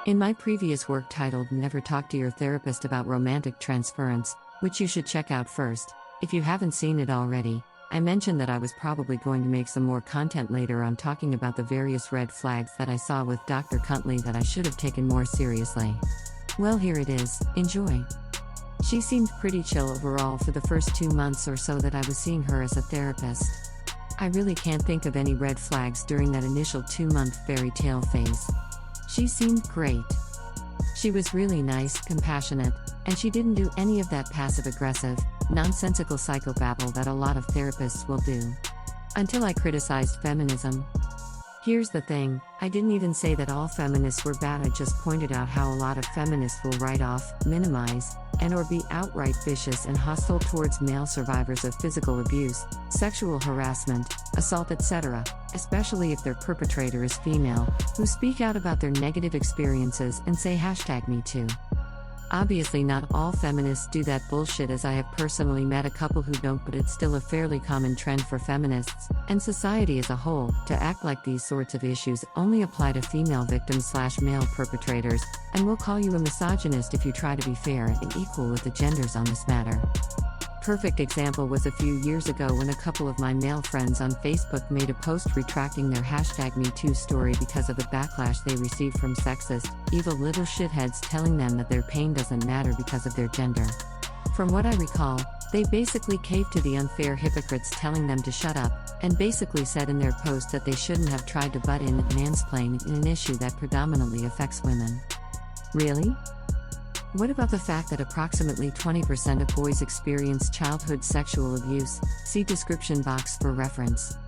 In my previous work titled Never Talk to Your Therapist About Romantic Transference, which you should check out first, if you haven't seen it already, I mentioned that I was probably going to make some more content later on talking about the various red flags that I saw with Dr. Cuntly that I should have taken more seriously. Well, here it is, enjoy. She seemed pretty chill overall for the first 2 months or so that I was seeing her as a therapist. I really can't think of any red flags during that initial 2-month fairy tale phase. She seemed great. She was really nice, compassionate, and she didn't do any of that passive-aggressive, nonsensical psychobabble that a lot of therapists will do. Until I criticized feminism. Here's the thing, I didn't even say that all feminists were bad, I just pointed out how a lot of feminists will write off, minimize, and/or be outright vicious and hostile towards male survivors of physical abuse, sexual harassment, assault, etc., especially if their perpetrator is female, who speak out about their negative experiences and say #MeToo. Obviously not all feminists do that bullshit, as I have personally met a couple who don't, but it's still a fairly common trend for feminists, and society as a whole, to act like these sorts of issues only apply to female victims/male perpetrators, and will call you a misogynist if you try to be fair and equal with the genders on this matter. Perfect example was a few years ago when a couple of my male friends on Facebook made a post retracting their #MeToo story because of the backlash they received from sexist, evil little shitheads telling them that their pain doesn't matter because of their gender. From what I recall, they basically caved to the unfair hypocrites telling them to shut up, and basically said in their post that they shouldn't have tried to butt in and mansplain in an issue that predominantly affects women. Really? What about the fact that approximately 20% of boys experience childhood sexual abuse? See description box for reference.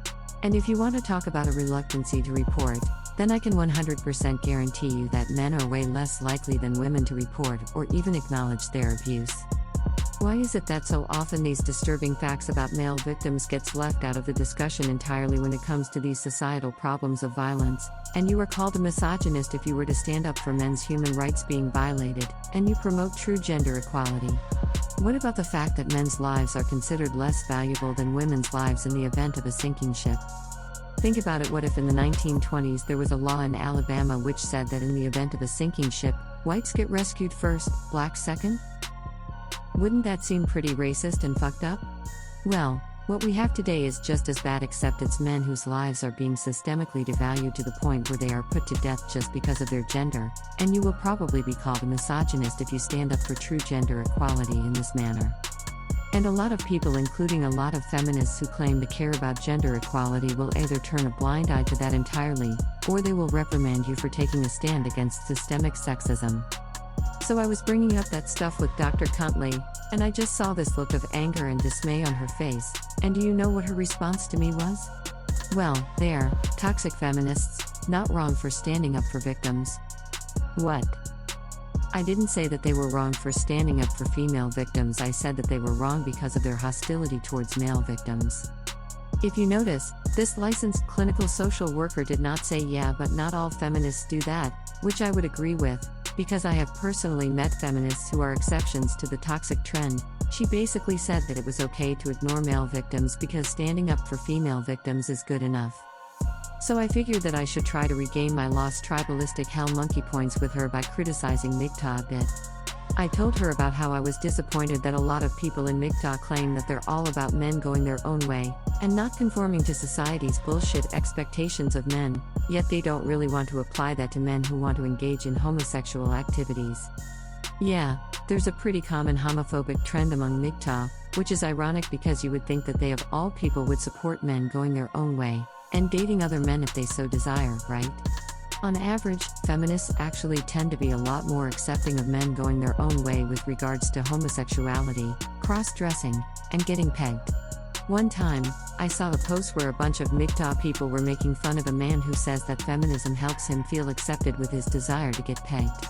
And if you want to talk about a reluctancy to report, then I can 100% guarantee you that men are way less likely than women to report or even acknowledge their abuse. Why is it that so often these disturbing facts about male victims gets left out of the discussion entirely when it comes to these societal problems of violence, and you are called a misogynist if you were to stand up for men's human rights being violated, and you promote true gender equality? What about the fact that men's lives are considered less valuable than women's lives in the event of a sinking ship? Think about it, what if in the 1920s there was a law in Alabama which said that in the event of a sinking ship, whites get rescued first, blacks second? Wouldn't that seem pretty racist and fucked up? Well, what we have today is just as bad, except it's men whose lives are being systemically devalued to the point where they are put to death just because of their gender, and you will probably be called a misogynist if you stand up for true gender equality in this manner. And a lot of people, including a lot of feminists who claim to care about gender equality, will either turn a blind eye to that entirely, or they will reprimand you for taking a stand against systemic sexism. So I was bringing up that stuff with Dr. Cuntly, and I just saw this look of anger and dismay on her face, and do you know what her response to me was? Well, they're toxic feminists, not wrong for standing up for victims. What? I didn't say that they were wrong for standing up for female victims, I said that they were wrong because of their hostility towards male victims. If you notice, this licensed clinical social worker did not say yeah, but not all feminists do that, which I would agree with, because I have personally met feminists who are exceptions to the toxic trend. She basically said that it was okay to ignore male victims because standing up for female victims is good enough. So I figured that I should try to regain my lost tribalistic hell monkey points with her by criticizing MGTOW a bit. I told her about how I was disappointed that a lot of people in MGTOW claim that they're all about men going their own way, and not conforming to society's bullshit expectations of men, yet they don't really want to apply that to men who want to engage in homosexual activities. Yeah, there's a pretty common homophobic trend among MGTOW, which is ironic because you would think that they of all people would support men going their own way, and dating other men if they so desire, right? On average, feminists actually tend to be a lot more accepting of men going their own way with regards to homosexuality, cross-dressing, and getting pegged. One time, I saw a post where a bunch of MGTOW people were making fun of a man who says that feminism helps him feel accepted with his desire to get pegged.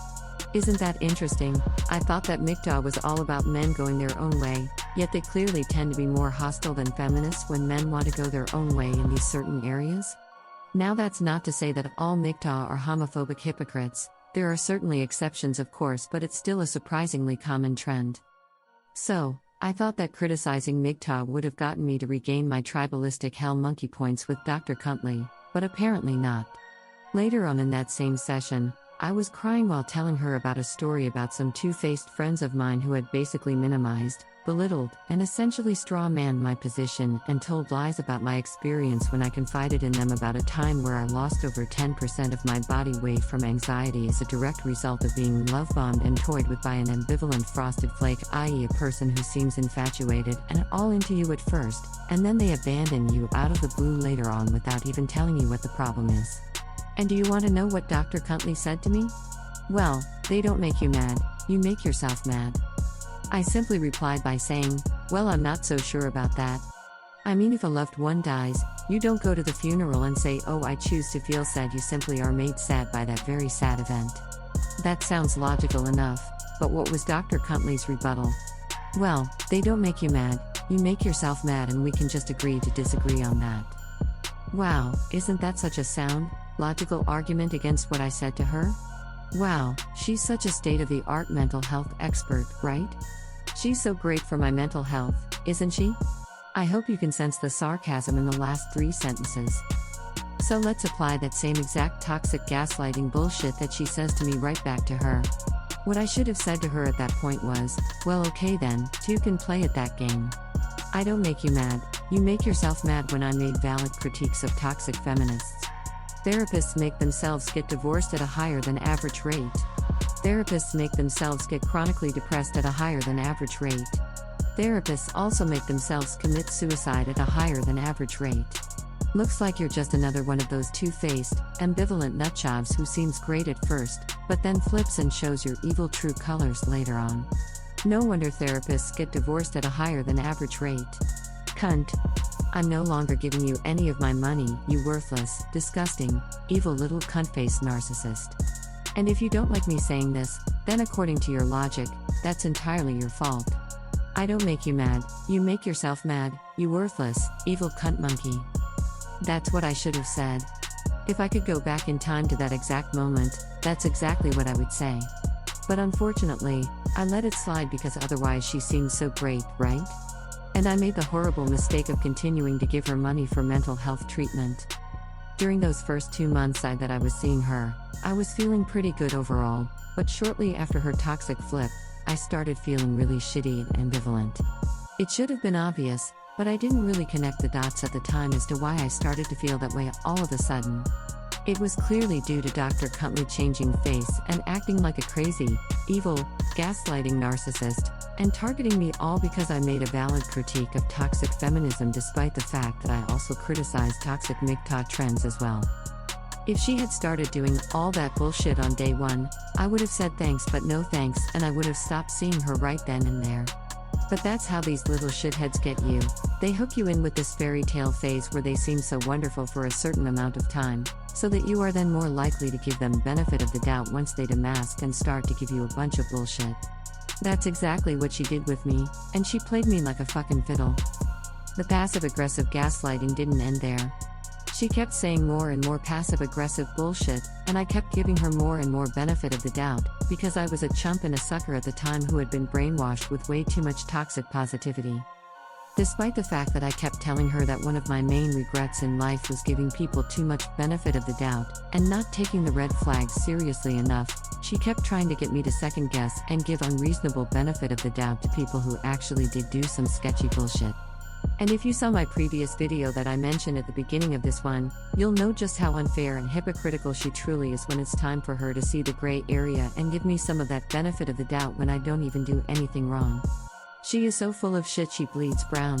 Isn't that interesting? I thought that MGTOW was all about men going their own way, yet they clearly tend to be more hostile than feminists when men want to go their own way in these certain areas. Now that's not to say that all MGTOW are homophobic hypocrites, there are certainly exceptions of course, but it's still a surprisingly common trend. So, I thought that criticizing MGTOW would have gotten me to regain my tribalistic hell monkey points with Dr. Cuntly, but apparently not. Later on in that same session, I was crying while telling her about a story about some two-faced friends of mine who had basically minimized, belittled, and essentially straw-manned my position and told lies about my experience when I confided in them about a time where I lost over 10% of my body weight from anxiety as a direct result of being love-bombed and toyed with by an ambivalent frosted flake, i.e. a person who seems infatuated and all into you at first, and then they abandon you out of the blue later on without even telling you what the problem is. And do you want to know what Dr. Cuntly said to me? Well, they don't make you mad, you make yourself mad. I simply replied by saying, well, I'm not so sure about that. I mean, if a loved one dies, you don't go to the funeral and say, oh, I choose to feel sad. You simply are made sad by that very sad event. That sounds logical enough, but what was Dr. Cuntly's rebuttal? Well, they don't make you mad, you make yourself mad, and we can just agree to disagree on that. Wow, isn't that such a sound, logical argument against what I said to her? Wow, she's such a state-of-the-art mental health expert, right? She's so great for my mental health, isn't she? I hope you can sense the sarcasm in the last 3 sentences. So let's apply that same exact toxic gaslighting bullshit that she says to me right back to her. What I should have said to her at that point was, well, okay then, two can play at that game. I don't make you mad, you make yourself mad when I made valid critiques of toxic feminists. Therapists make themselves get divorced at a higher than average rate. Therapists make themselves get chronically depressed at a higher than average rate. Therapists also make themselves commit suicide at a higher than average rate. Looks like you're just another one of those two-faced, ambivalent nutjobs who seems great at first, but then flips and shows your evil true colors later on. No wonder therapists get divorced at a higher than average rate. Cunt. I'm no longer giving you any of my money, you worthless, disgusting, evil little cunt-faced narcissist. And if you don't like me saying this, then according to your logic, that's entirely your fault. I don't make you mad, you make yourself mad, you worthless, evil cunt monkey. That's what I should have said. If I could go back in time to that exact moment, that's exactly what I would say. But unfortunately, I let it slide because otherwise she seemed so great, right? And I made the horrible mistake of continuing to give her money for mental health treatment. During those first 2 months that I was seeing her, I was feeling pretty good overall, but shortly after her toxic flip, I started feeling really shitty and ambivalent. It should have been obvious, but I didn't really connect the dots at the time as to why I started to feel that way all of a sudden. It was clearly due to Dr. Cuntly changing face and acting like a crazy, evil, gaslighting narcissist, and targeting me all because I made a valid critique of toxic feminism despite the fact that I also criticized toxic MGTOW trends as well. If she had started doing all that bullshit on day 1, I would have said thanks but no thanks, and I would have stopped seeing her right then and there. But that's how these little shitheads get you. They hook you in with this fairy tale phase where they seem so wonderful for a certain amount of time, so that you are then more likely to give them benefit of the doubt once they demask and start to give you a bunch of bullshit. That's exactly what she did with me, and she played me like a fucking fiddle. The passive-aggressive gaslighting didn't end there. She kept saying more and more passive-aggressive bullshit, and I kept giving her more and more benefit of the doubt, because I was a chump and a sucker at the time who had been brainwashed with way too much toxic positivity. Despite the fact that I kept telling her that one of my main regrets in life was giving people too much benefit of the doubt, and not taking the red flags seriously enough, she kept trying to get me to second guess and give unreasonable benefit of the doubt to people who actually did do some sketchy bullshit. And if you saw my previous video that I mentioned at the beginning of this one, you'll know just how unfair and hypocritical she truly is when it's time for her to see the gray area and give me some of that benefit of the doubt when I don't even do anything wrong. She is so full of shit she bleeds brown.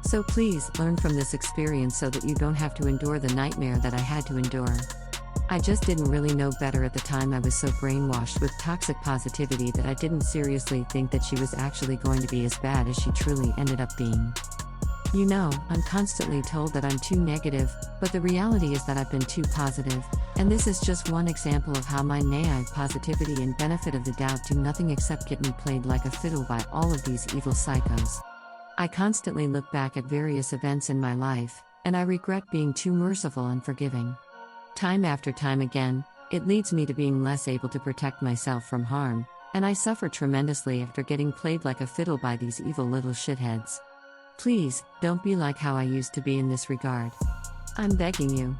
So please, learn from this experience so that you don't have to endure the nightmare that I had to endure. I just didn't really know better at the time. I was so brainwashed with toxic positivity that I didn't seriously think that she was actually going to be as bad as she truly ended up being. You know, I'm constantly told that I'm too negative, but the reality is that I've been too positive, and this is just one example of how my naive positivity and benefit of the doubt do nothing except get me played like a fiddle by all of these evil psychos. I constantly look back at various events in my life, and I regret being too merciful and forgiving. Time after time again, it leads me to being less able to protect myself from harm, and I suffer tremendously after getting played like a fiddle by these evil little shitheads. Please, don't be like how I used to be in this regard. I'm begging you.